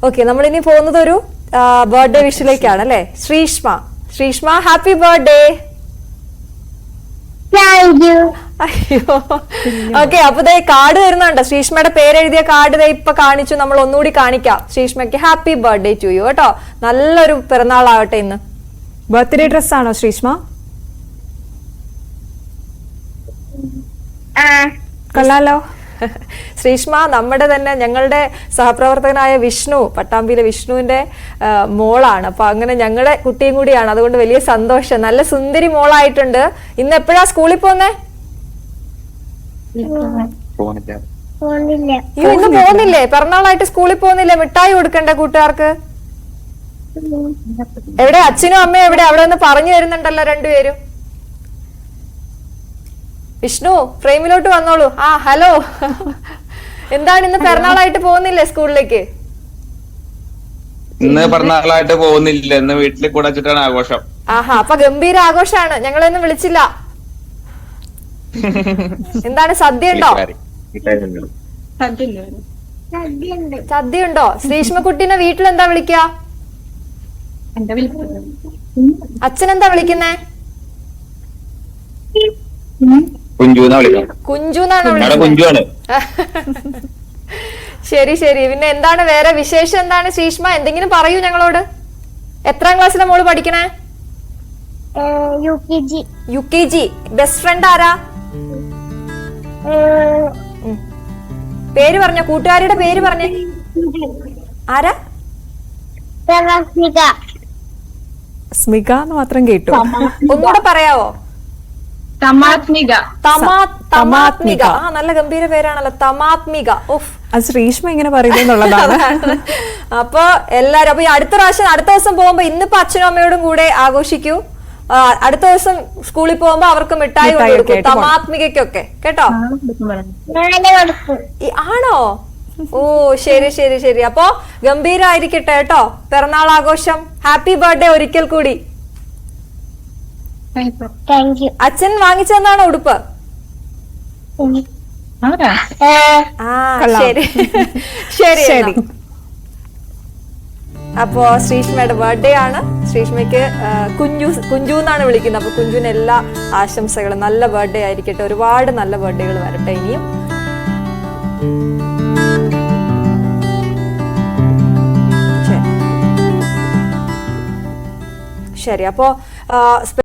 Okay, നമ്മളിനി പോകുന്നത് ഒരു ബർത്ത്ഡേ വിഷിലേക്കാണ് അല്ലെ. Sreeshma happy birthday. അയ്യോ, ഓക്കെ. അപ്പൊ ദേ കാർഡ് വരുന്നുണ്ട്. ശ്രീഷ്മയുടെ പേരെഴുതിയ കാർഡ് ദേ ഇപ്പൊ കാണിച്ചു. നമ്മൾ ഒന്നുകൂടി കാണിക്കാം. ശ്രീഷ്മയ്ക്ക് ഹാപ്പി ബർത്ത്ഡേ ടു യു കേട്ടോ. നല്ലൊരു പിറന്നാളാവട്ടെ ഇന്ന്. ബർത്ത്ഡേ ഡ്രസ് ആണോ ശ്രീഷ്മ? കൊള്ളാലോ. ശ്രീഷ്മ നമ്മുടെ തന്നെ ഞങ്ങളുടെ സഹപ്രവർത്തകനായ വിഷ്ണു, പട്ടാമ്പിയിലെ വിഷ്ണുവിന്റെ മോളാണ്. അപ്പൊ അങ്ങനെ ഞങ്ങളുടെ കുട്ടിയും കൂടിയാണ്. അതുകൊണ്ട് വലിയ സന്തോഷം. നല്ല സുന്ദരി മോളായിട്ടുണ്ട്. ഇന്ന് എപ്പോഴാ സ്കൂളിൽ പോന്നേ? ഇന്ന് പോകുന്നില്ലേ? പിറന്നാളായിട്ട് സ്കൂളിൽ പോകുന്നില്ലേ? മിഠായി കൊടുക്കണ്ടേ കൂട്ടുകാർക്ക്? എവിടെ അച്ഛനും അമ്മയും എവിടെ? അവിടെ ഒന്ന് പറഞ്ഞു തരുന്നുണ്ടല്ലോ രണ്ടുപേരും. വിഷ്ണു ഫ്രെയിമിലോട്ട് വന്നോളൂ. ഹലോ. എന്താണ് ഇന്ന് പിറന്നാളായിട്ട് പോകുന്നില്ലേ സ്കൂളിലേക്ക്? ഇന്ന് പിറന്നാളായിട്ട് പോകുന്നില്ല. ഇന്ന് വീട്ടിൽ കൂടെ വെച്ചിട്ടാണ് ആഘോഷം. അപ്പൊ ഗംഭീര ആഘോഷാണ്. ഞങ്ങളൊന്നും വിളിച്ചില്ല. എന്താണ് സദ്യ ഉണ്ടോ? സദ്യ ഉണ്ടോ? ശ്രീഷ്മക്കുട്ടീനെ വീട്ടിൽ എന്താ വിളിക്ക? അച്ഛനെന്താ വിളിക്കുന്നേ? കുഞ്ചുന്നാണ് വിളിക്കുന്നത്. ശരി ശരി. പിന്നെ എന്താണ് വേറെ വിശേഷം? എന്താണ് ശ്രീഷ്മ? എന്തെങ്കിലും പറയൂ ഞങ്ങളോട്. എത്രാം ക്ലാസ്സിലെ മോള് പഠിക്കണേ? UKG. ബെസ്റ്റ് ഫ്രണ്ട് ആരാ? പേര് പറഞ്ഞോ, കൂട്ടുകാരിയുടെ പേര് പറഞ്ഞേ. ആരാ? സ്മിക എന്ന് മാത്രം കേട്ടു. ഒന്നുകൂടെ പറയാവോ? തമാത്മിക. നല്ല ഗംഭീര പേരാണല്ലോ, തമാത്മിക. അത് ശ്രീഷ്മ ഇങ്ങനെ പറയുന്നുള്ളതാണ്. അപ്പൊ എല്ലാരും അപ്പൊ അടുത്ത ദിവസം പോകുമ്പോ ഇന്നിപ്പോ അച്ഛനും അമ്മയോടും കൂടെ ആഘോഷിക്കൂ. അടുത്ത ദിവസം സ്കൂളിൽ പോകുമ്പോ അവർക്ക് മിഠായി കൊടുക്കും, തമാത്മികയ്ക്കൊക്കെ കേട്ടോ. ആണോ? ഓ ശരി ശരി ശരി. അപ്പൊ ഗംഭീരായിരിക്കട്ടെ കേട്ടോ പിറന്നാൾ ആഘോഷം. ഹാപ്പി ബർത്ത്ഡേ ഒരിക്കൽ കൂടി. അച്ഛൻ വാങ്ങിച്ചെന്നാണോ ഉടുപ്പ്? ശരി ശരി. അപ്പോ ശ്രീഷ്മയുടെ ബർത്ത്ഡേ ആണ്. ശ്രീഷ്മയ്ക്ക് കുഞ്ചു എന്നാണ് വിളിക്കുന്നത്. അപ്പൊ കുഞ്ചുവിന് എല്ലാ ആശംസകളും. നല്ല ബർത്ത്ഡേ ആയിരിക്കട്ടെ. ഒരുപാട് നല്ല ബർത്ത്ഡേകൾ വരട്ടെ ഇനിയും. ശരി. അപ്പോ